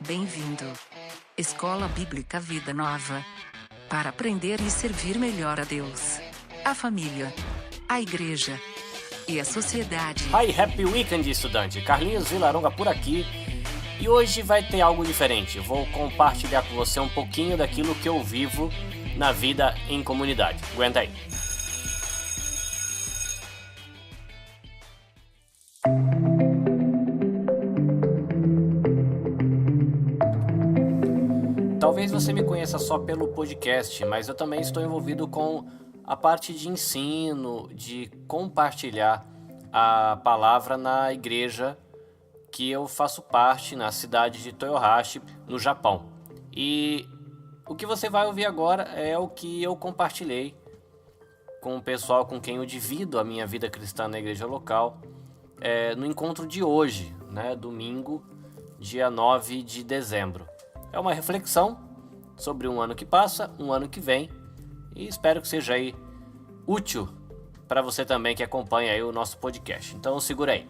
Bem-vindo. Escola Bíblica Vida Nova. Para aprender e servir melhor a Deus, a família, a igreja e a sociedade. Hi, Happy Weekend, estudante! Carlinhos Vilaronga por aqui. E hoje vai ter algo diferente. Vou compartilhar com você um pouquinho daquilo que eu vivo na vida em comunidade. Aguenta aí. Talvez você me conheça só pelo podcast, mas eu também estou envolvido com a parte de ensino, de compartilhar a palavra na igreja que eu faço parte, na cidade de Toyohashi, no Japão. E o que você vai ouvir agora é o que eu compartilhei com o pessoal com quem eu divido a minha vida cristã na igreja local, no encontro de hoje, domingo, dia 9 de dezembro. É uma reflexão sobre um ano que passa, um ano que vem, e espero que seja aí útil para você também que acompanha aí o nosso podcast. Então segura aí.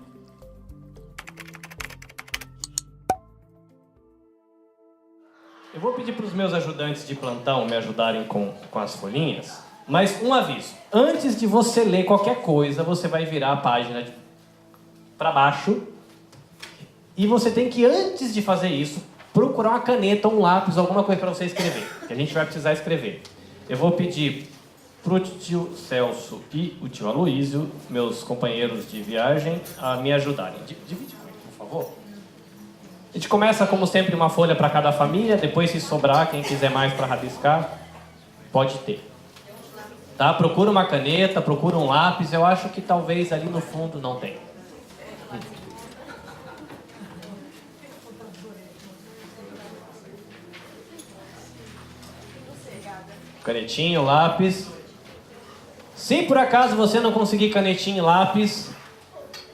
Eu vou pedir para os meus ajudantes de plantão me ajudarem com as folhinhas, mas um aviso: antes de você ler qualquer coisa, você vai virar a página para baixo e você tem que, antes de fazer isso, procurar uma caneta, um lápis, alguma coisa para você escrever, que a gente vai precisar escrever. Eu vou pedir para o tio Celso e o tio Aloísio, meus companheiros de viagem, a me ajudarem. Divide comigo, por favor. A gente começa, como sempre, uma folha para cada família, depois, se sobrar, quem quiser mais para rabiscar, pode ter. Tá? Procura uma caneta, procura um lápis, eu acho que talvez ali no fundo não tenha. Canetinha, lápis. Se por acaso você não conseguir canetinha e lápis,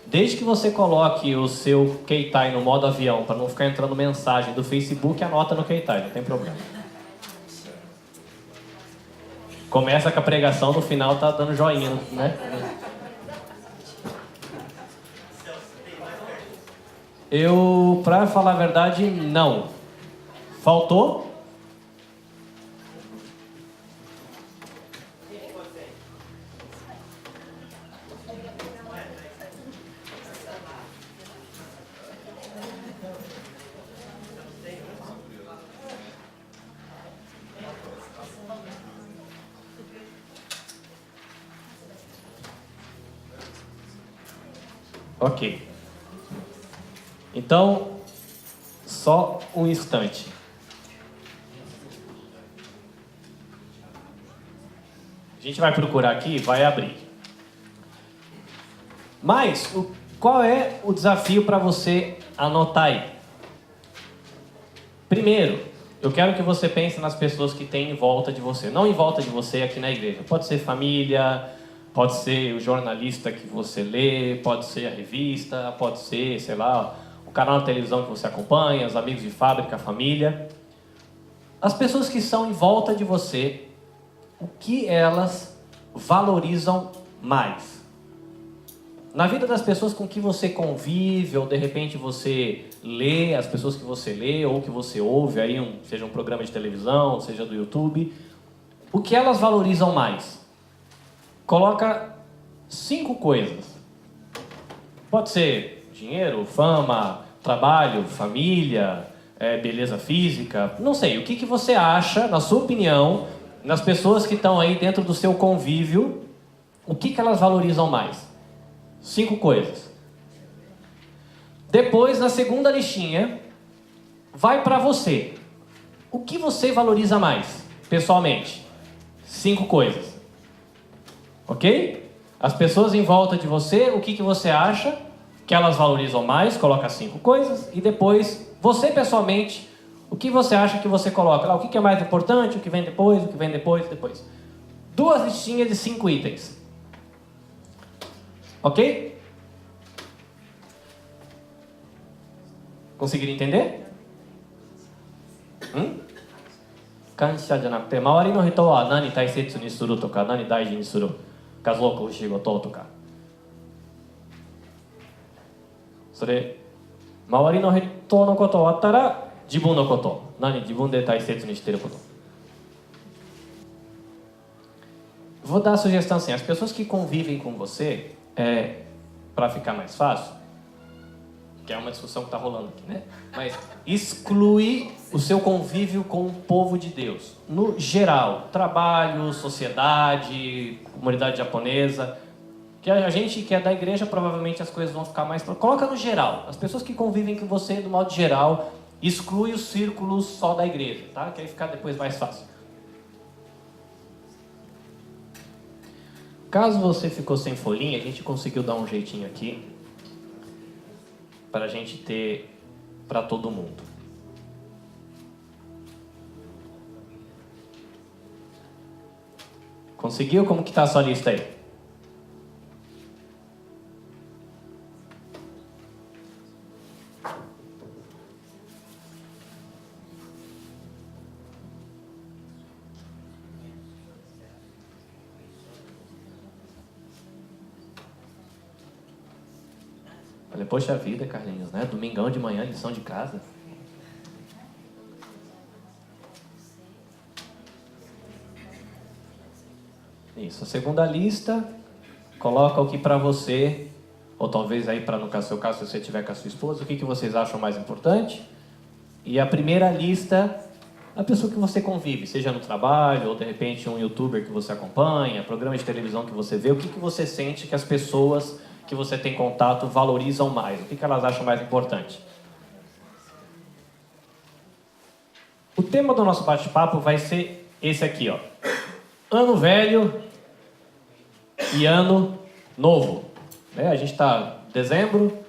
desde que você coloque o seu Keitai no modo avião, para não ficar entrando mensagem do Facebook, anota no Keitai, não tem problema. Começa com a pregação, no final tá dando joinha, né? Pra falar a verdade, não. Faltou? Ok. Então, só um instante. A gente vai procurar aqui e vai abrir. Mas, qual é o desafio para você anotar aí? Primeiro, eu quero que você pense nas pessoas que tem em volta de você. Não em volta de você aqui na igreja. Pode ser família, pode ser o jornalista que você lê, pode ser a revista, pode ser, sei lá, o canal de televisão que você acompanha, os amigos de fábrica, a família. As pessoas que estão em volta de você, o que elas valorizam mais? Na vida das pessoas com que você convive, ou de repente você lê, as pessoas que você lê, ou que você ouve, aí seja um programa de televisão, seja do YouTube, o que elas valorizam mais? Coloca 5 coisas. Pode ser dinheiro, fama, trabalho, família, beleza física, não sei. O que você acha, na sua opinião, nas pessoas que estão aí dentro do seu convívio, o que elas valorizam mais? 5 coisas. Depois, na segunda listinha, vai para você. O que você valoriza mais, pessoalmente? 5 coisas. Ok? As pessoas em volta de você, o que você acha que elas valorizam mais? Coloca 5 coisas. E depois, você pessoalmente, o que você acha que você coloca? O que é mais importante, o que vem depois, o que vem depois. 2 listinhas de 5 itens. Ok? Conseguiram entender? 感謝じゃなくて、周りの人は何大切にするとか、何大事にする、家族、仕事とか。それ、周りの人のこと終わったら、Jibun no koto. Nani jibun de taisetsu ni shiteru koto. Vou dar a sugestão assim, as pessoas que convivem com você, para ficar mais fácil, que é uma discussão que está rolando aqui, né? Mas exclui o seu convívio com o povo de Deus. No geral, trabalho, sociedade, comunidade japonesa, que a gente que é da igreja, provavelmente as coisas vão ficar mais... Coloca no geral, as pessoas que convivem com você, do modo geral, exclui os círculos só da igreja, tá? Que aí fica depois mais fácil. Caso você ficou sem folhinha, a gente conseguiu dar um jeitinho aqui para a gente ter para todo mundo. Conseguiu? Como que está a sua lista aí? Falei, poxa vida, Carlinhos, né? Domingão de manhã, lição de casa. Isso, a segunda lista, coloca o que para você, ou talvez aí para no seu caso, se você tiver com a sua esposa, o que vocês acham mais importante. E a primeira lista, a pessoa que você convive, seja no trabalho, ou de repente um youtuber que você acompanha, programa de televisão que você vê, o que você sente que as pessoas que você tem contato valorizam mais, o que elas acham mais importante. O tema do nosso bate-papo vai ser esse aqui, ó. Ano velho e ano novo. A gente está em dezembro,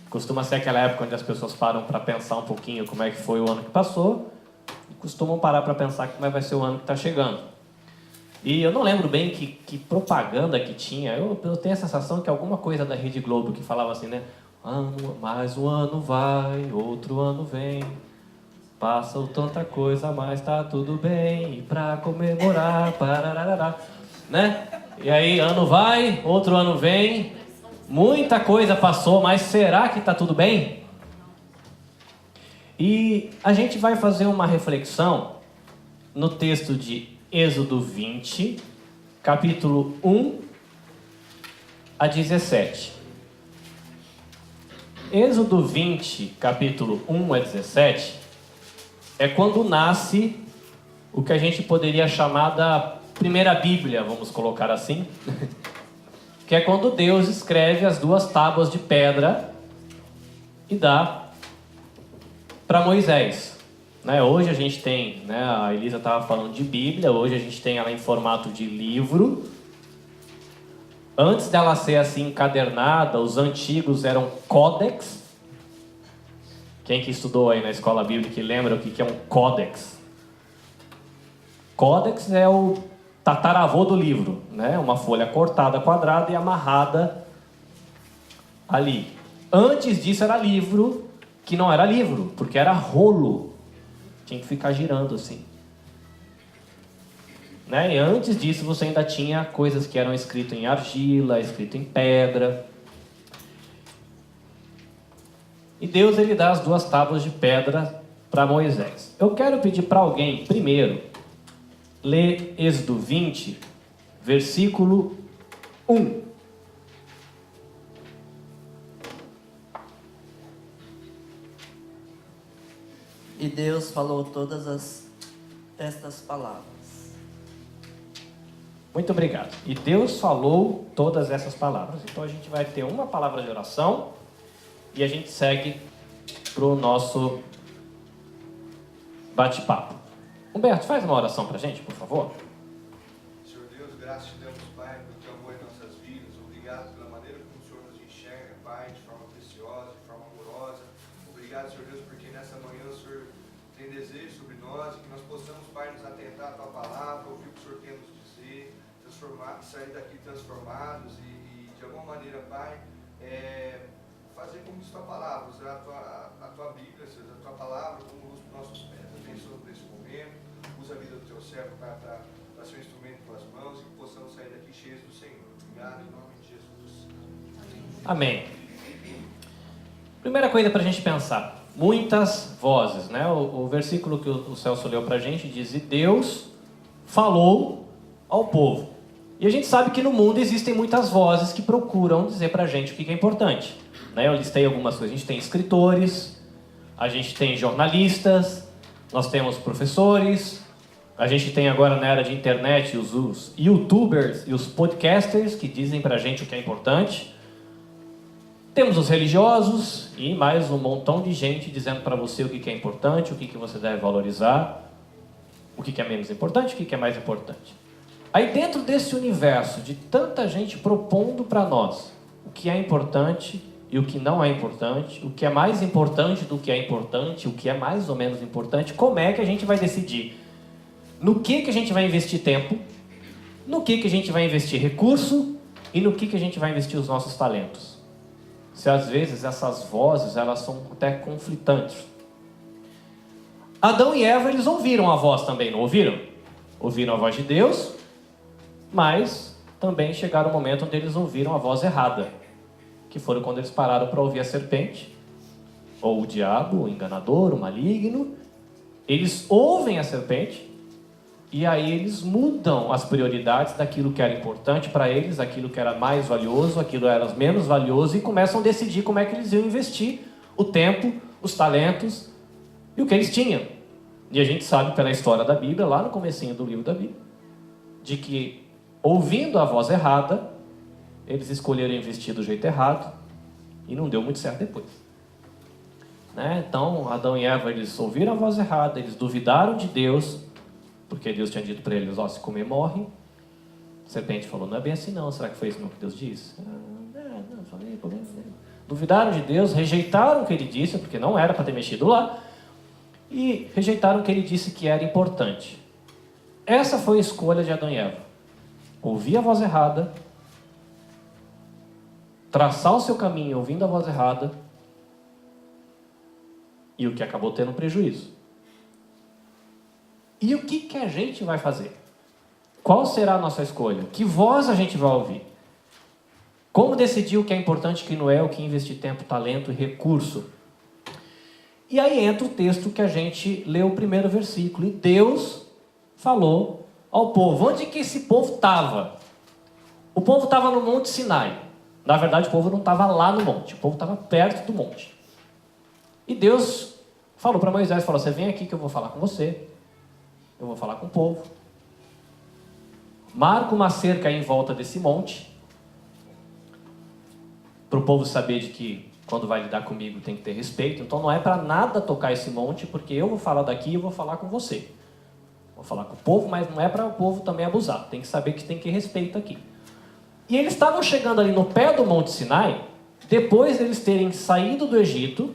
costuma ser aquela época onde as pessoas param para pensar um pouquinho como é que foi o ano que passou, e costumam parar para pensar como é que vai ser o ano que está chegando. E eu não lembro bem que propaganda que tinha, eu tenho a sensação que alguma coisa da Rede Globo que falava assim, né? Mais um ano vai, outro ano vem, passa tanta coisa, mas tá tudo bem, e pra comemorar, parararará, né? E aí, ano vai, outro ano vem, muita coisa passou, mas será que tá tudo bem? E a gente vai fazer uma reflexão no texto de Êxodo 20, capítulo 1 a 17. Êxodo 20, capítulo 1 a 17, é quando nasce o que a gente poderia chamar da primeira Bíblia, vamos colocar assim, que é quando Deus escreve as 2 tábuas de pedra e dá para Moisés. Hoje a gente tem, a Elisa estava falando de Bíblia, hoje a gente tem ela em formato de livro. Antes dela ser assim encadernada, os antigos eram códex. Quem que estudou aí na escola bíblica que lembra o que é um códex? Códex é o tataravô do livro, uma folha cortada, quadrada e amarrada ali. Antes disso era livro, que não era livro, porque era rolo. Tinha que ficar girando assim. E antes disso você ainda tinha coisas que eram escritas em argila, escritas em pedra. E Deus ele dá as 2 tábuas de pedra para Moisés. Eu quero pedir para alguém, primeiro, ler Êxodo 20, versículo 1. E Deus falou todas estas palavras. Muito obrigado. E Deus falou todas essas palavras. Então a gente vai ter uma palavra de oração e a gente segue para o nosso bate-papo. Humberto, faz uma oração para a gente, por favor. Senhor Deus, graças te damos, Pai, por teu amor em nossas vidas. Obrigado pela maneira como o Senhor nos enxerga, Pai, de forma preciosa, de forma amorosa. Obrigado, Senhor Deus, porque nessa manhã o Senhor tem desejo sobre nós, que nós possamos, Pai, nos atentar à tua palavra, ouvir o que o Senhor tem a nos dizer, sair daqui transformados e de alguma maneira, Pai, fazer como diz tua palavra, usar a tua Bíblia, seja a tua palavra como luz para os nossos pés. Abençoa por esse momento, usa a vida do teu servo, Pai, para ser um instrumento em tuas mãos e que possamos sair daqui cheios do Senhor. Obrigado, em nome de Jesus. Amém. Primeira coisa para a gente pensar. muitas vozes, né? O versículo que o Celso leu para a gente diz: e Deus falou ao povo. E a gente sabe que no mundo existem muitas vozes que procuram dizer para a gente o que é importante, né? Eu listei algumas coisas. A gente tem escritores, a gente tem jornalistas, nós temos professores, a gente tem agora na era de internet os youtubers e os podcasters que dizem para a gente o que é importante. Temos os religiosos e mais um montão de gente dizendo para você o que é importante, o que você deve valorizar, o que é menos importante, o que é mais importante. Aí dentro desse universo de tanta gente propondo para nós o que é importante e o que não é importante, o que é mais importante do que é importante, o que é mais ou menos importante, como é que a gente vai decidir no que a gente vai investir tempo, no que a gente vai investir recurso e no que a gente vai investir os nossos talentos? Se às vezes essas vozes elas são até conflitantes. Adão e Eva, eles ouviram a voz também, não ouviram? Ouviram a voz de Deus, mas também chegaram o momento onde eles ouviram a voz errada, que foram quando eles pararam para ouvir a serpente, ou o diabo, o enganador, o maligno. Eles ouvem a serpente e aí eles mudam as prioridades daquilo que era importante para eles, aquilo que era mais valioso, aquilo que era menos valioso, e começam a decidir como é que eles iam investir o tempo, os talentos e o que eles tinham. E a gente sabe pela história da Bíblia, lá no comecinho do livro da Bíblia, de que ouvindo a voz errada, eles escolheram investir do jeito errado e não deu muito certo depois. Né? Então, Adão e Eva, eles ouviram a voz errada, eles duvidaram de Deus, porque Deus tinha dito para eles: ó, se comer, morre. A serpente falou: não é bem assim não, será que foi isso mesmo que Deus disse? Não, falei. Duvidaram de Deus, rejeitaram o que ele disse, porque não era para ter mexido lá, e rejeitaram o que ele disse que era importante. Essa foi a escolha de Adão e Eva: ouvir a voz errada, traçar o seu caminho ouvindo a voz errada, e o que acabou tendo prejuízo. E o que a gente vai fazer? Qual será a nossa escolha? Que voz a gente vai ouvir? Como decidir o que é importante e o que não é, o que investir tempo, talento e recurso? E aí entra o texto que a gente leu, o primeiro versículo. E Deus falou ao povo. Onde que esse povo estava? O povo estava no Monte Sinai. Na verdade, o povo não estava lá no monte. O povo estava perto do monte. E Deus falou para Moisés, falou: você vem aqui que eu vou falar com você. Eu vou falar com o povo. Marca uma cerca aí em volta desse monte, para o povo saber de que quando vai lidar comigo tem que ter respeito. Então não é para nada tocar esse monte, porque eu vou falar daqui e eu vou falar com você. Vou falar com o povo, mas não é para o povo também abusar. Tem que saber que tem que ter respeito aqui. E eles estavam chegando ali no pé do Monte Sinai, depois de eles terem saído do Egito,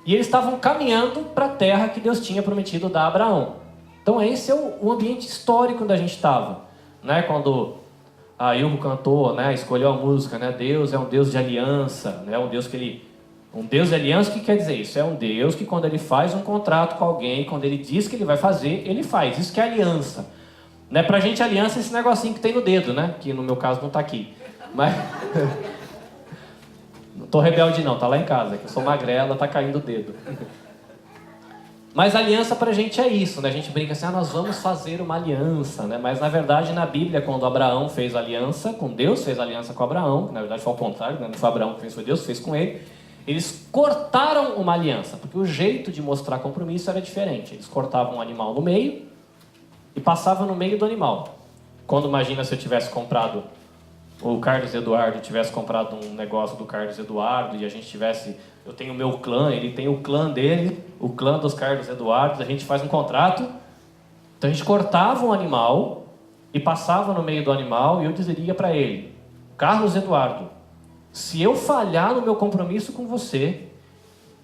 e eles estavam caminhando para a terra que Deus tinha prometido dar a Abraão. Então esse é o ambiente histórico onde a gente estava, né? Quando a Ilmo cantou, né? Escolheu a música, né? Deus é um Deus de aliança, né? Um Deus de aliança, o que quer dizer isso? É um Deus que quando ele faz um contrato com alguém, quando ele diz que ele vai fazer, ele faz. Isso que é aliança. Né? Pra gente aliança é esse negocinho que tem no dedo, né? Que no meu caso não está aqui. Mas não estou rebelde não, tá lá em casa, que eu sou magrela, tá caindo o dedo. Mas aliança pra gente é isso, né? A gente brinca assim: nós vamos fazer uma aliança, né? Mas na verdade na Bíblia, quando Abraão fez aliança com Deus, fez aliança com Abraão, que na verdade foi ao contrário, né? Não foi Abraão que fez, foi Deus que fez com ele. Eles cortaram uma aliança, porque o jeito de mostrar compromisso era diferente. Eles cortavam um animal no meio e passavam no meio do animal. Quando, imagina, se eu tivesse comprado, o Carlos Eduardo tivesse comprado um negócio do Carlos Eduardo e a gente tivesse... Eu tenho o meu clã, ele tem o clã dele, o clã dos Carlos Eduardo, a gente faz um contrato. Então a gente cortava um animal e passava no meio do animal e eu dizeria para ele: Carlos Eduardo, se eu falhar no meu compromisso com você,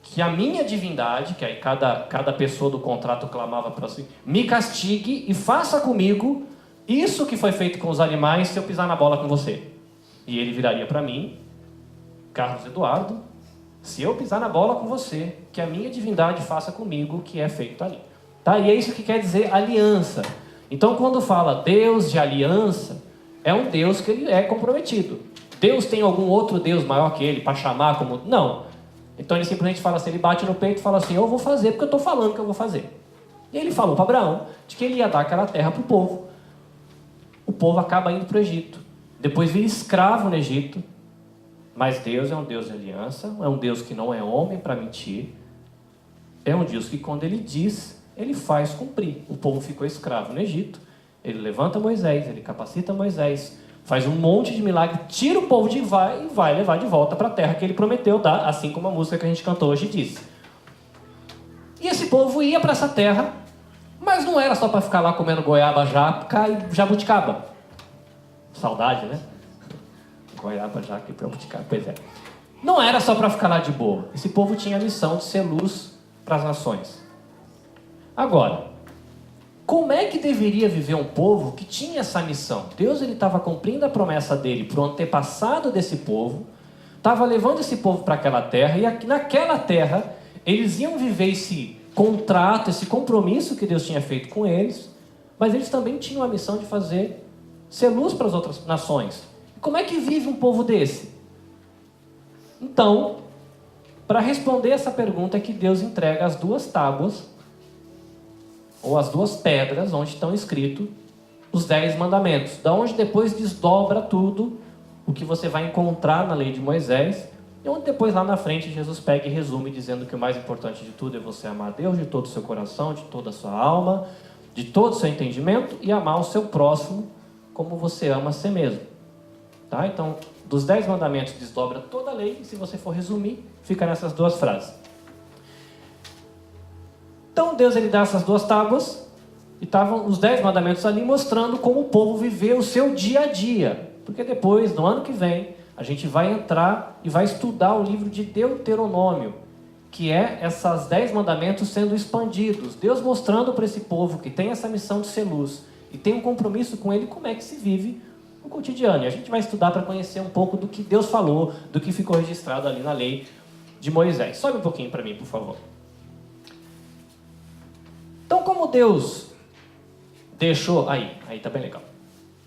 que a minha divindade, que aí cada pessoa do contrato clamava para si, me castigue e faça comigo isso que foi feito com os animais se eu pisar na bola com você. E ele viraria para mim: Carlos Eduardo, se eu pisar na bola com você, que a minha divindade faça comigo o que é feito ali. Tá? E é isso que quer dizer aliança. Então quando fala Deus de aliança, é um Deus que ele é comprometido. Deus tem algum outro Deus maior que ele para chamar como... Não. Então ele simplesmente fala assim, ele bate no peito e fala assim, eu vou fazer porque eu estou falando que eu vou fazer. E ele falou para Abraão de que ele ia dar aquela terra para o povo. O povo acaba indo para o Egito. Depois vira escravo no Egito. Mas Deus é um Deus de aliança, é um Deus que não é homem para mentir. É um Deus que quando ele diz, ele faz cumprir. O povo ficou escravo no Egito. Ele levanta Moisés, ele capacita Moisés, faz um monte de milagre, tira o povo de vai e vai levar de volta para a terra que ele prometeu dar, assim como a música que a gente cantou hoje diz. E esse povo ia para essa terra, mas não era só para ficar lá comendo goiaba, jaca e jabuticaba. Saudade, né? Goiaba, jaca e jabuticaba, pois é. Não era só para ficar lá de boa. Esse povo tinha a missão de ser luz para as nações. Agora, como é que deveria viver um povo que tinha essa missão? Deus estava cumprindo a promessa dele para o antepassado desse povo, estava levando esse povo para aquela terra, e naquela terra eles iam viver esse contrato, esse compromisso que Deus tinha feito com eles, mas eles também tinham a missão de ser luz para as outras nações. E como é que vive um povo desse? Então, para responder essa pergunta é que Deus entrega as 2 tábuas, ou as 2 pedras, onde estão escritos os 10 mandamentos, da onde depois desdobra tudo o que você vai encontrar na lei de Moisés, e onde depois lá na frente Jesus pega e resume dizendo que o mais importante de tudo é você amar a Deus de todo o seu coração, de toda a sua alma, de todo o seu entendimento, e amar o seu próximo como você ama a si mesmo. Tá? Então, dos 10 mandamentos desdobra toda a lei, e se você for resumir, fica nessas 2 frases. Então Deus ele dá essas 2 tábuas, e estavam os 10 mandamentos ali mostrando como o povo viveu o seu dia a dia. Porque depois, no ano que vem, a gente vai entrar e vai estudar o livro de Deuteronômio, que é esses 10 mandamentos sendo expandidos. Deus mostrando para esse povo que tem essa missão de ser luz e tem um compromisso com ele, como é que se vive no cotidiano. E a gente vai estudar para conhecer um pouco do que Deus falou, do que ficou registrado ali na lei de Moisés. Sobe um pouquinho para mim, por favor. Então, como Deus deixou... Aí tá bem legal.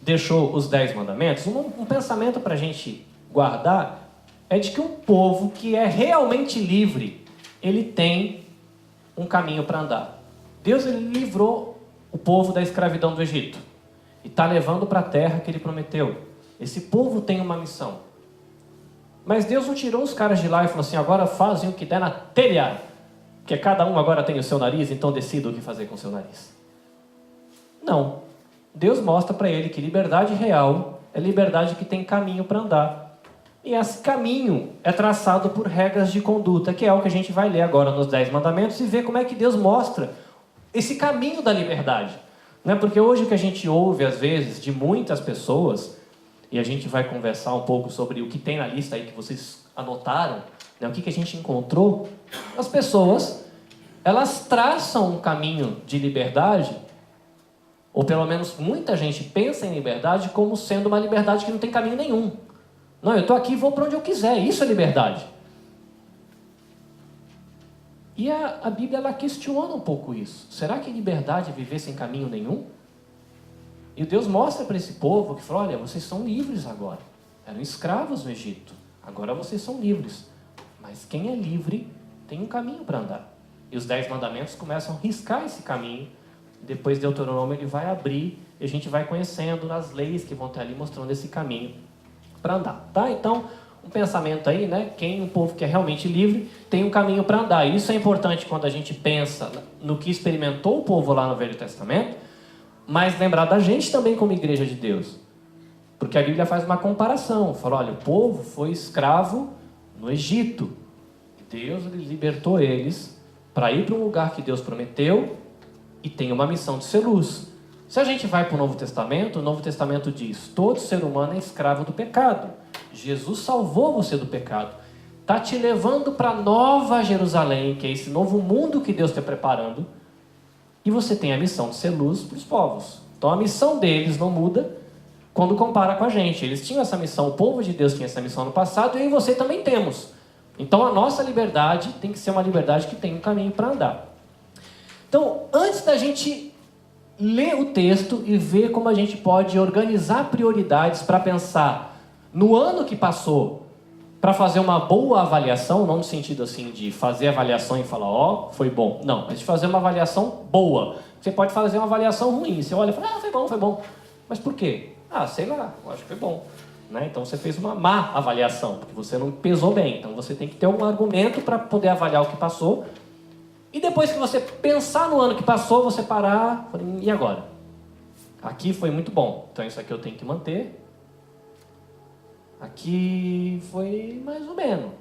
Deixou os 10 mandamentos, um pensamento para a gente guardar é de que um povo que é realmente livre, ele tem um caminho para andar. Deus ele livrou o povo da escravidão do Egito e está levando para a terra que ele prometeu. Esse povo tem uma missão. Mas Deus não tirou os caras de lá e falou assim, agora fazem o que der na telha, porque cada um agora tem o seu nariz, então decida o que fazer com o seu nariz. Não. Deus mostra para ele que liberdade real é liberdade que tem caminho para andar. E esse caminho é traçado por regras de conduta, que é o que a gente vai ler agora nos 10 mandamentos e ver como é que Deus mostra esse caminho da liberdade. Não é porque hoje o que a gente ouve, às vezes, de muitas pessoas, e a gente vai conversar um pouco sobre o que tem na lista aí que vocês anotaram, né, o que a gente encontrou, as pessoas, elas traçam um caminho de liberdade, ou pelo menos muita gente pensa em liberdade como sendo uma liberdade que não tem caminho nenhum. Não, eu estou aqui e vou para onde eu quiser, isso é liberdade. E a Bíblia ela questiona um pouco isso. Será que liberdade é viver sem caminho nenhum? E Deus mostra para esse povo que fala, olha, vocês são livres agora. Eram escravos no Egito, agora vocês são livres. Mas quem é livre tem um caminho para andar. E os 10 mandamentos começam a riscar esse caminho. Depois Deuteronômio ele vai abrir e a gente vai conhecendo as leis que vão ter ali mostrando esse caminho para andar, tá? Então, um pensamento aí, né? Um povo que é realmente livre tem um caminho para andar. Isso é importante quando a gente pensa no que experimentou o povo lá no Velho Testamento, mas lembrar da gente também como igreja de Deus. Porque a Bíblia faz uma comparação, fala, olha, o povo foi escravo no Egito. Deus libertou eles para ir para um lugar que Deus prometeu e tem uma missão de ser luz. Se a gente vai para o Novo Testamento diz, todo ser humano é escravo do pecado. Jesus salvou você do pecado. Está te levando para Nova Jerusalém, que é esse novo mundo que Deus está preparando. E você tem a missão de ser luz para os povos. Então a missão deles não muda quando compara com a gente. Eles tinham essa missão, o povo de Deus tinha essa missão no passado e eu e você também temos. Então a nossa liberdade tem que ser uma liberdade que tem um caminho para andar. Então, antes da gente ler o texto e ver como a gente pode organizar prioridades para pensar no ano que passou para fazer uma boa avaliação, não no sentido assim de fazer avaliação e falar, ó, foi bom. Não, mas de fazer uma avaliação boa. Você pode fazer uma avaliação ruim. Você olha e fala, foi bom. Mas por quê? Sei lá, eu acho que foi bom. Né? Então você fez uma má avaliação, porque você não pesou bem. Então você tem que ter um argumento para poder avaliar o que passou. E depois que você pensar no ano que passou, você parar, e agora? Aqui foi muito bom, então isso aqui eu tenho que manter. Aqui foi mais ou menos.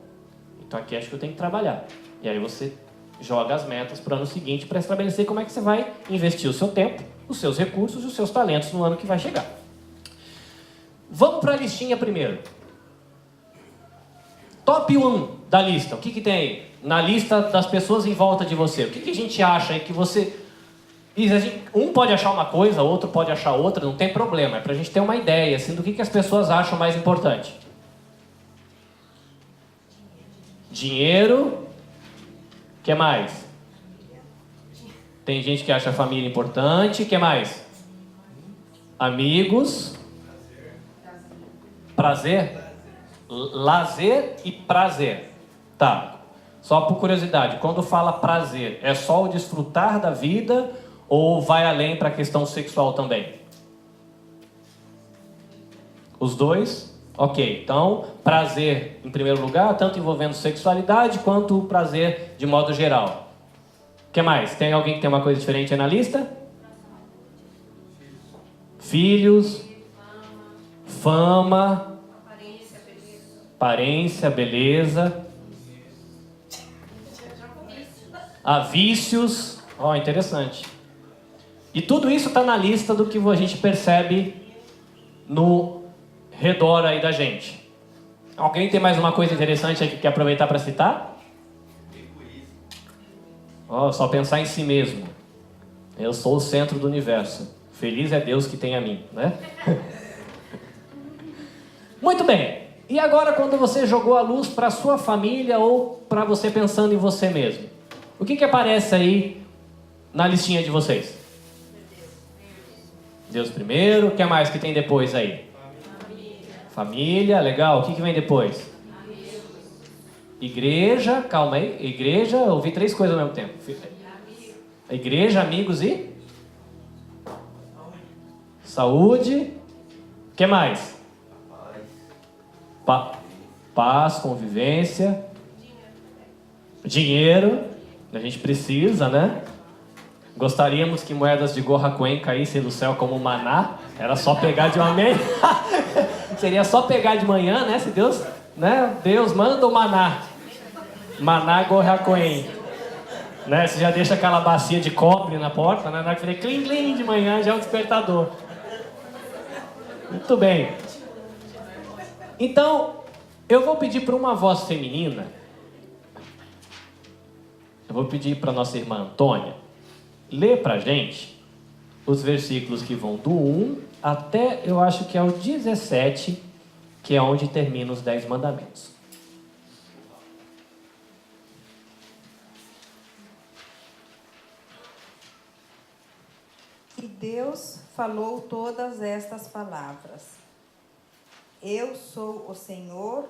Então aqui acho que eu tenho que trabalhar. E aí você joga as metas para o ano seguinte para estabelecer como é que você vai investir o seu tempo, os seus recursos e os seus talentos no ano que vai chegar. Vamos para a listinha primeiro. Top 1 da lista. O que tem aí? Na lista das pessoas em volta de você. O que a gente acha aí que você... Um pode achar uma coisa, outro pode achar outra, não tem problema. É para a gente ter uma ideia assim, do que as pessoas acham mais importante. Dinheiro. O que mais? Tem gente que acha a família importante. O que mais? Amigos. Prazer? Lazer e prazer. Tá. Só por curiosidade, quando fala prazer, é só o desfrutar da vida ou vai além para a questão sexual também? Os dois? Ok. Então, prazer em primeiro lugar, tanto envolvendo sexualidade quanto o prazer de modo geral. O que mais? Tem alguém que tem uma coisa diferente aí na lista? Filhos. Fama. Aparência, beleza. Vícios. Interessante. E tudo isso está na lista do que a gente percebe no redor aí da gente. Alguém tem mais uma coisa interessante aí que quer aproveitar para citar? Só pensar em si mesmo. Eu sou o centro do universo. Feliz é Deus que tem a mim, né? Muito bem. E agora, quando você jogou a luz para a sua família ou para você pensando em você mesmo, o que aparece aí na listinha de vocês? Deus primeiro. O que mais que tem depois aí? Família, legal. O que vem depois? Igreja, calma aí. Igreja, eu ouvi 3 coisas ao mesmo tempo. Igreja, amigos e? Saúde. O que mais? Paz, convivência. Dinheiro. A gente precisa, né? Gostaríamos que moedas de Gohaquém caíssem do céu como maná. Era só pegar de uma meia. Seria só pegar de manhã, né? Se Deus, né? Deus manda o maná. Maná Gohaquém. Né? Você já deixa aquela bacia de cobre na porta, né? Na hora que falei clim, clim de manhã, já é um despertador. Muito bem. Então, eu vou pedir para uma voz feminina. Eu vou pedir para nossa irmã Antônia ler para a gente os versículos que vão do 1 até, eu acho que é o 17, que é onde termina os 10 mandamentos. E Deus falou todas estas palavras. Eu sou o Senhor,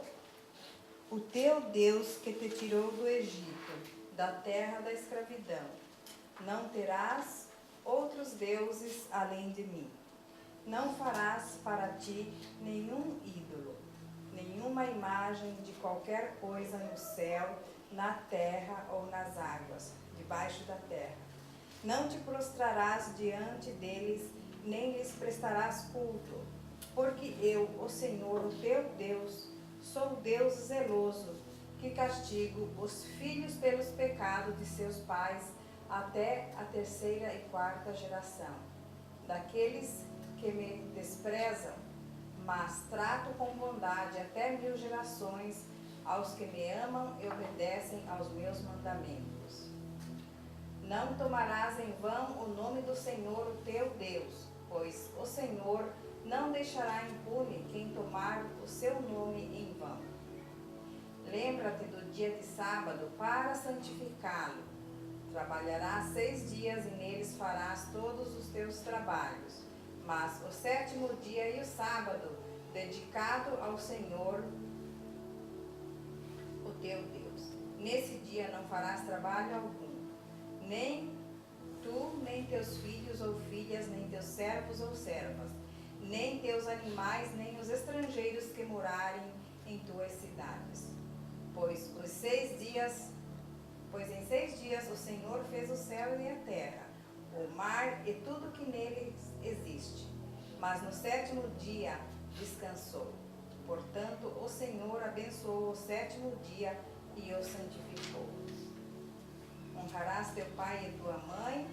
o teu Deus que te tirou do Egito, da terra da escravidão. Não terás outros deuses além de mim. Não farás para ti nenhum ídolo, nenhuma imagem de qualquer coisa no céu, na terra ou nas águas, debaixo da terra. Não te prostrarás diante deles, nem lhes prestarás culto, porque eu, o Senhor, o teu Deus, sou Deus zeloso, que castigo os filhos pelos pecados de seus pais até a 3ª e 4ª geração. Daqueles que me desprezam, mas trato com bondade até 1000 gerações aos que me amam e obedecem aos meus mandamentos. Não tomarás em vão o nome do Senhor, o teu Deus, pois o Senhor não deixará impune quem tomar o seu nome em vão. Lembra-te do dia de sábado para santificá-lo. Trabalharás 6 dias e neles farás todos os teus trabalhos. Mas o 7º dia e o sábado, dedicado ao Senhor, o teu Deus. Nesse dia não farás trabalho algum, nem tu, nem teus filhos ou filhas, nem teus servos ou servas, nem teus animais, nem os estrangeiros que morarem em tuas cidades. Pois em 6 dias o Senhor fez o céu e a terra, o mar e tudo que neles existe. Mas no 7º dia descansou. Portanto, o Senhor abençoou o 7º dia e o santificou. Honrarás teu pai e tua mãe,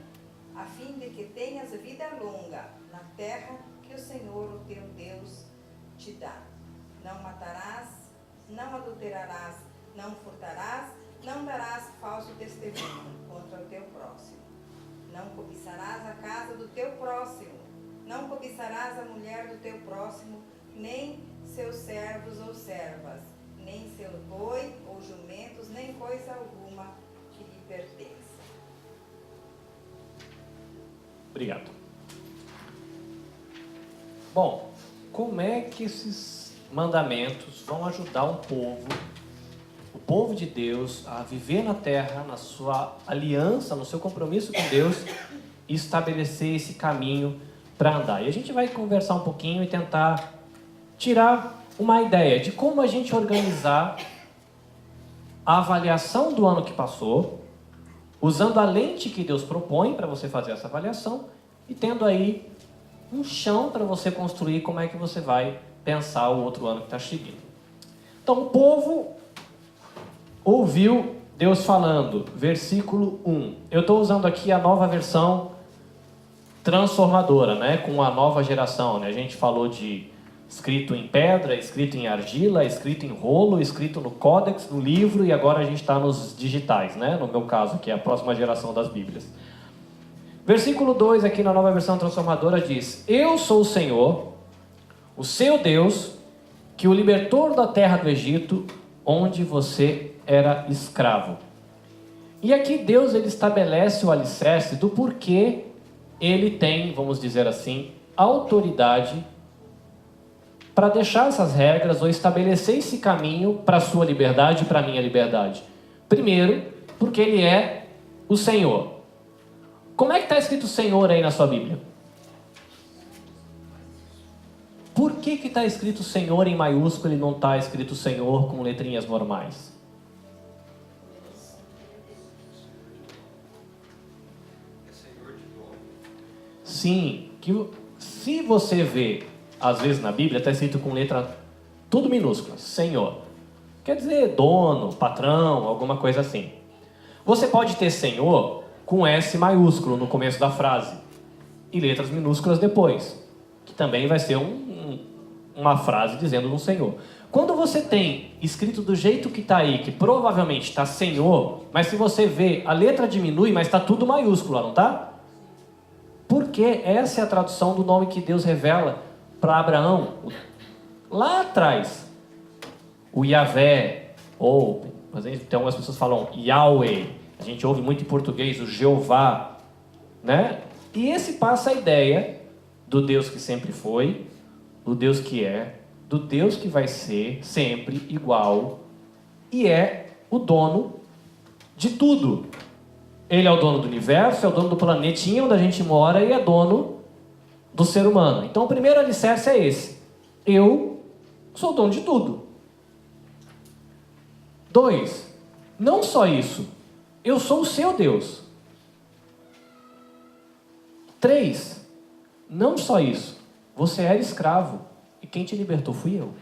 a fim de que tenhas vida longa na terra que o Senhor, o teu Deus, te dá. Não matarás, não adulterarás, não furtarás, não darás falso testemunho contra o teu próximo. Não cobiçarás a casa do teu próximo, não cobiçarás a mulher do teu próximo, nem seus servos ou servas, nem seu boi ou jumentos, nem coisa alguma que lhe pertença. Obrigado. Bom, como é que esses mandamentos vão ajudar o povo de Deus, a viver na terra, na sua aliança, no seu compromisso com Deus e estabelecer esse caminho para andar? E a gente vai conversar um pouquinho e tentar tirar uma ideia de como a gente organizar a avaliação do ano que passou, usando a lente que Deus propõe para você fazer essa avaliação e tendo aí um chão para você construir como é que você vai pensar o outro ano que está seguindo. Então, o povo ouviu Deus falando, versículo 1. Eu estou usando aqui a nova versão transformadora, né? Com a nova geração, né? A gente falou de escrito em pedra, escrito em argila, escrito em rolo, escrito no códex, no livro, e agora a gente está nos digitais, né? No meu caso, que é a próxima geração das Bíblias. Versículo 2 aqui na nova versão transformadora diz: Eu sou o Senhor, o seu Deus, que o libertou da terra do Egito, onde você era escravo. E aqui Deus ele estabelece o alicerce do porquê ele tem, vamos dizer assim, autoridade para deixar essas regras ou estabelecer esse caminho para a sua liberdade e para a minha liberdade. Primeiro, porque ele é o Senhor. Como é que está escrito Senhor aí na sua Bíblia? Por que está escrito Senhor em maiúsculo e não está escrito Senhor com letrinhas normais? Sim, que se você vê, às vezes na Bíblia, está escrito com letra tudo minúscula, Senhor. Quer dizer dono, patrão, alguma coisa assim. Você pode ter Senhor com S maiúsculo no começo da frase e letras minúsculas depois, que também vai ser uma frase dizendo um Senhor. Quando você tem escrito do jeito que está aí, que provavelmente está Senhor, mas se você vê, a letra diminui, mas está tudo maiúsculo, não está? Porque essa é a tradução do nome que Deus revela para Abraão lá atrás. O Yahvé, ou tem algumas pessoas que falam Yahweh, a gente ouve muito em português o Jeová, né? E esse passa a ideia do Deus que sempre foi, do Deus que é, do Deus que vai ser sempre igual e é o dono de tudo. Ele é o dono do universo, é o dono do planetinha onde a gente mora e é dono do ser humano. Então o primeiro alicerce é esse. Eu sou dono de tudo. 2. Não só isso. Eu sou o seu Deus. 3. Não só isso. Você era escravo e quem te libertou fui eu.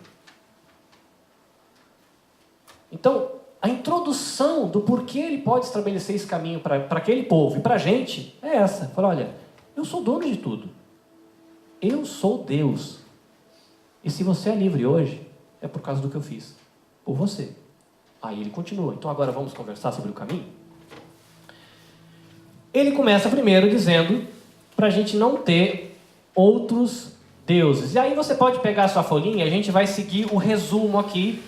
Então, a introdução do porquê ele pode estabelecer esse caminho para aquele povo e para a gente é essa. Fala, olha, eu sou dono de tudo. Eu sou Deus. E se você é livre hoje, é por causa do que eu fiz. Por você. Aí ele continua. Então agora vamos conversar sobre o caminho? Ele começa primeiro dizendo para a gente não ter outros deuses. E aí você pode pegar a sua folhinha e a gente vai seguir o resumo aqui,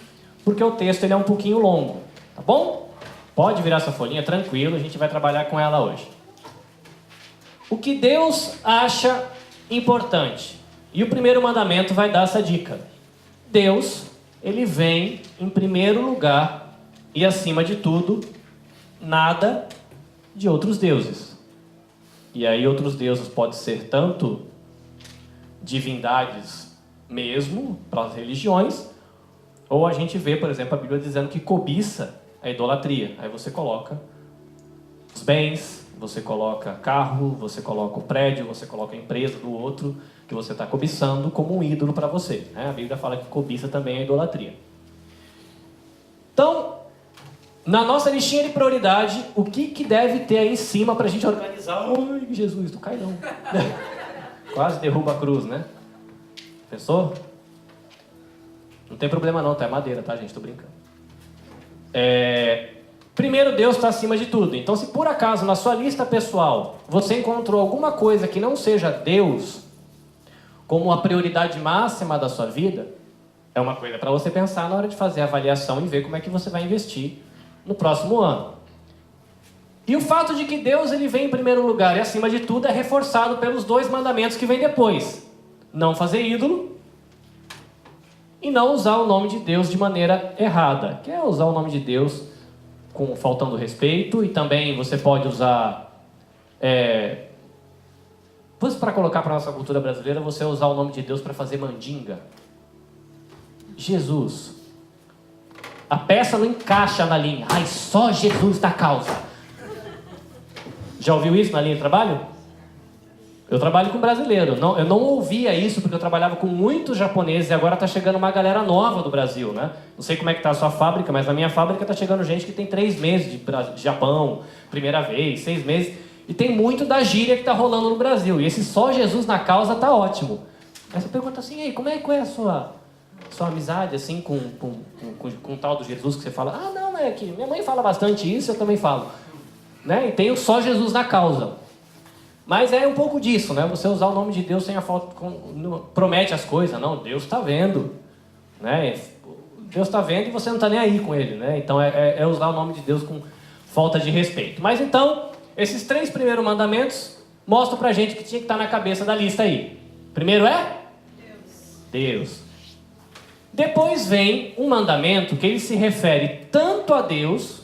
porque o texto ele é um pouquinho longo, tá bom? Pode virar essa folhinha, tranquilo, a gente vai trabalhar com ela hoje. O que Deus acha importante. E o primeiro mandamento vai dar essa dica. Deus, ele vem em primeiro lugar E acima de tudo, nada de outros deuses. E aí outros deuses podem ser tanto divindades mesmo, para as religiões, ou a gente vê, por exemplo, a Bíblia dizendo que cobiça a idolatria. Aí você coloca os bens, você coloca carro, você coloca o prédio, você coloca a empresa do outro, que você está cobiçando como um ídolo para você. A Bíblia fala que cobiça também é idolatria. Então, na nossa listinha de prioridade, o que deve ter aí em cima para a gente organizar? Ai, Jesus, não cai não. Quase derruba a cruz, né? Pensou? Não tem problema não, tá? É madeira, tá, gente? Tô brincando. Primeiro, Deus está acima de tudo. Então, se por acaso na sua lista pessoal você encontrou alguma coisa que não seja Deus como a prioridade máxima da sua vida, é uma coisa para você pensar na hora de fazer a avaliação e ver como é que você vai investir no próximo ano. E o fato de que Deus ele vem em primeiro lugar e acima de tudo é reforçado pelos 2 mandamentos que vêm depois. Não fazer ídolo e não usar o nome de Deus de maneira errada. Que é usar o nome de Deus com faltando respeito, e também você pode usar... para colocar para a nossa cultura brasileira, você usar o nome de Deus para fazer mandinga. Jesus. A peça não encaixa na linha. Ai, só Jesus dá causa. Já ouviu isso na linha de trabalho? Eu trabalho com brasileiro. Eu não ouvia isso porque eu trabalhava com muitos japoneses e agora está chegando uma galera nova do Brasil, né? Não sei como é que está a sua fábrica, mas na minha fábrica está chegando gente que tem 3 meses de Japão, primeira vez, 6 meses. E tem muito da gíria que está rolando no Brasil. E esse só Jesus na causa está ótimo. Aí você pergunta assim, ei, como é a sua amizade assim, com o tal do Jesus que você fala? Ah, não, é que minha mãe fala bastante isso, eu também falo. Né? E tem o só Jesus na causa. Mas é um pouco disso, né? Você usar o nome de Deus sem a falta... promete as coisas. Não, Deus está vendo. Né? Deus está vendo e você não está nem aí com ele. Né? Então é usar o nome de Deus com falta de respeito. Mas então, esses 3 primeiros mandamentos mostram pra gente que tinha que estar na cabeça da lista aí. Primeiro é? Deus. Depois vem um mandamento que ele se refere tanto a Deus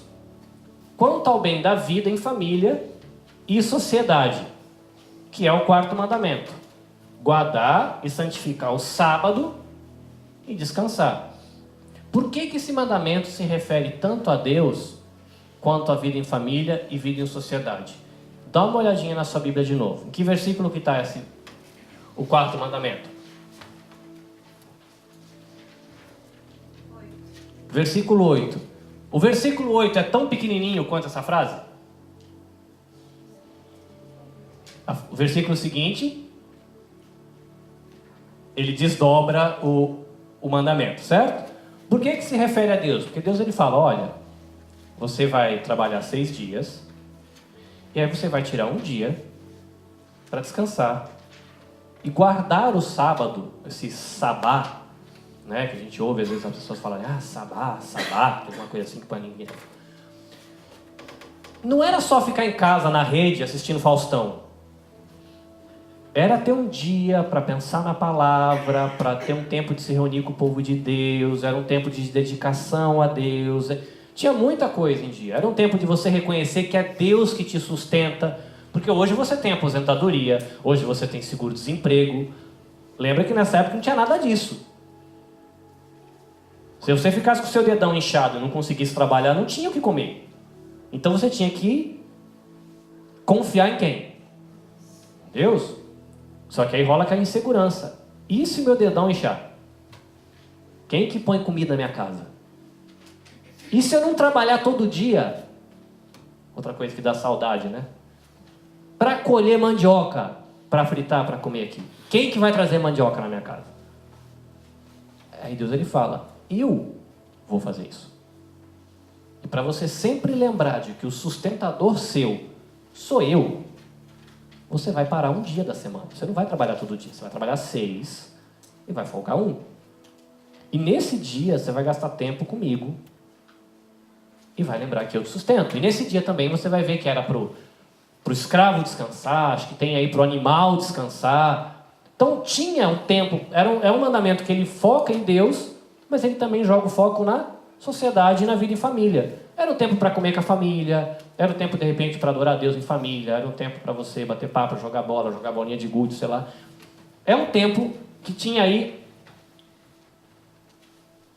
quanto ao bem da vida em família e sociedade, que é o 4º mandamento: guardar e santificar o sábado e descansar. Por que esse mandamento se refere tanto a Deus quanto à vida em família e vida em sociedade? Dá uma olhadinha na sua Bíblia de novo. Em que versículo que está o 4º mandamento? 8. Versículo 8. O versículo 8 é tão pequenininho quanto essa frase? O versículo seguinte, ele desdobra o mandamento, certo? Por que se refere a Deus? Porque Deus ele fala, olha, você vai trabalhar 6 dias, e aí você vai tirar um dia para descansar e guardar o sábado, esse sabá, né, que a gente ouve às vezes as pessoas falarem, sabá, tem uma coisa assim que para ninguém. Não era só ficar em casa na rede assistindo Faustão. Era ter um dia para pensar na palavra, para ter um tempo de se reunir com o povo de Deus, era um tempo de dedicação a Deus. Tinha muita coisa em dia. Era um tempo de você reconhecer que é Deus que te sustenta, porque hoje você tem aposentadoria, hoje você tem seguro-desemprego. Lembra que nessa época não tinha nada disso. Se você ficasse com o seu dedão inchado e não conseguisse trabalhar, não tinha o que comer. Então você tinha que confiar em quem? Deus. Só que aí rola aquela insegurança. E se meu dedão inchar? Quem que põe comida na minha casa? E se eu não trabalhar todo dia? Outra coisa que dá saudade, né? Para colher mandioca, para fritar, para comer aqui. Quem que vai trazer mandioca na minha casa? Aí Deus ele fala, eu vou fazer isso. E para você sempre lembrar de que o sustentador seu sou eu, você vai parar um dia da semana. Você não vai trabalhar todo dia, você vai trabalhar 6 e vai folgar 1. E nesse dia você vai gastar tempo comigo e vai lembrar que eu te sustento. E nesse dia também você vai ver que era pro escravo descansar, acho que tem aí pro animal descansar. Então tinha um tempo, é um mandamento que ele foca em Deus, mas ele também joga o foco na sociedade e na vida em família. Era um tempo para comer com a família, era um tempo, de repente, para adorar a Deus em família, era um tempo para você bater papo, jogar bola, jogar bolinha de gude, sei lá. É um tempo que tinha aí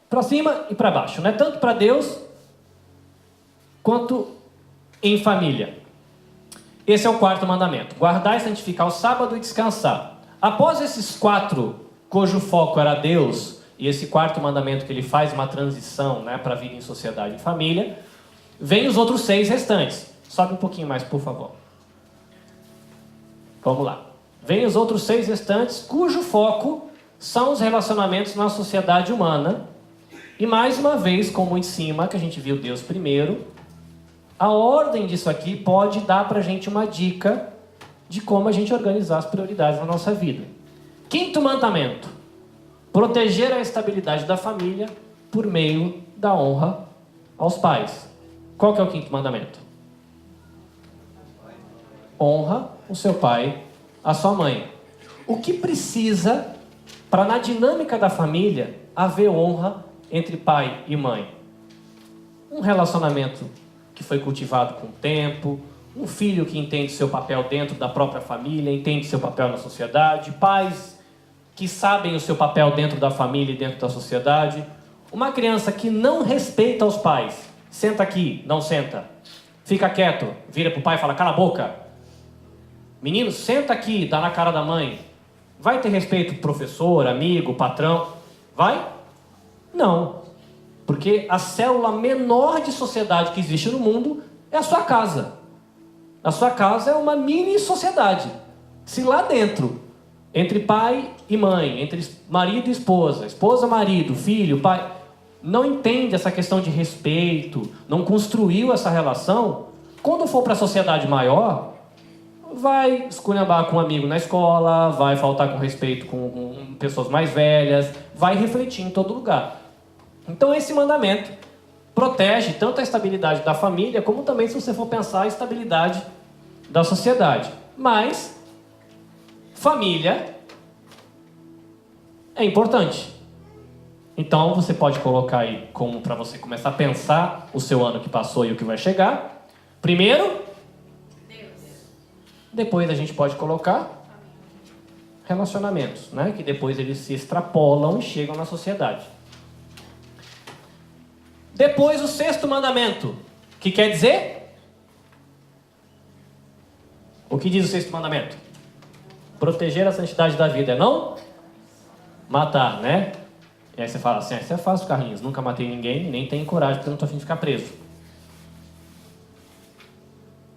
para cima e para baixo, né? Tanto para Deus quanto em família. Esse é o quarto mandamento. Guardar e santificar o sábado e descansar. Após esses 4, cujo foco era Deus, e esse quarto mandamento que ele faz uma transição, né, para a vida em sociedade e família, vem os outros 6 restantes. Sobe um pouquinho mais, por favor. Vamos lá. Vem os outros 6 restantes, cujo foco são os relacionamentos na sociedade humana. E mais uma vez, como em cima, que a gente viu Deus primeiro, a ordem disso aqui pode dar para a gente uma dica de como a gente organizar as prioridades na nossa vida. Quinto mandamento: proteger a estabilidade da família por meio da honra aos pais. Qual que é o quinto mandamento? Honra o seu pai, a sua mãe. O que precisa para, na dinâmica da família, haver honra entre pai e mãe? Um relacionamento que foi cultivado com o tempo, um filho que entende seu papel dentro da própria família, entende seu papel na sociedade, pais que sabem o seu papel dentro da família e dentro da sociedade. Uma criança que não respeita os pais, senta aqui, não senta, fica quieto, vira para o pai e fala, cala a boca. Menino, senta aqui, dá na cara da mãe. Vai ter respeito pro professor, amigo, patrão? Vai? Não. Porque a célula menor de sociedade que existe no mundo é a sua casa. A sua casa é uma mini sociedade. Se lá dentro, entre pai e mãe, entre marido e esposa, marido, filho, pai, não entende essa questão de respeito, não construiu essa relação, quando for para a sociedade maior, vai esculhambar com um amigo na escola, vai faltar com respeito com pessoas mais velhas, vai refletir em todo lugar. Então esse mandamento protege tanto a estabilidade da família, como também, se você for pensar, a estabilidade da sociedade. Mas família é importante. Então você pode colocar aí como para você começar a pensar o seu ano que passou e o que vai chegar. Primeiro, Deus. Depois a gente pode colocar relacionamentos, né? Que depois eles se extrapolam e chegam na sociedade. Depois o 6º mandamento, que quer dizer? O que diz o 6º mandamento? Proteger a santidade da vida, é não matar, né? E aí você fala assim, isso é fácil, Carlinhos, nunca matei ninguém, nem tenho coragem, porque eu não estou a fim de ficar preso.